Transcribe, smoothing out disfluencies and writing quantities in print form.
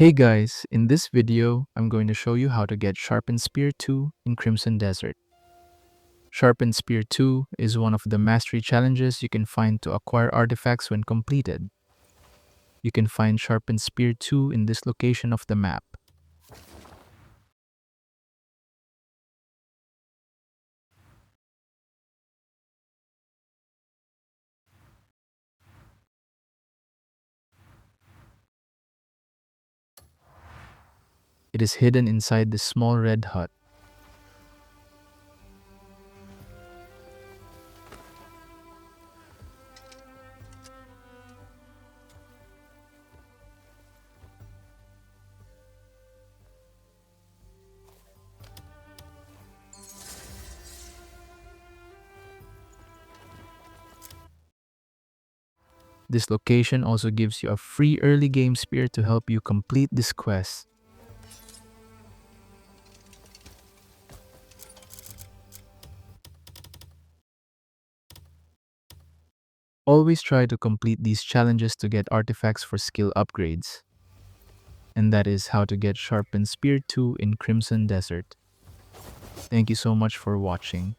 Hey guys, in this video, I'm going to show you how to get Sharpened Spear II in Crimson Desert. Sharpened Spear II is one of the mastery challenges you can find to acquire artifacts when completed. You can find Sharpened Spear II in this location of the map. It is hidden inside this small red hut. This location also gives you a free early game spear to help you complete this quest. Always try to complete these challenges to get artifacts for skill upgrades. And that is how to get Sharpened Spear II in Crimson Desert. Thank you so much for watching.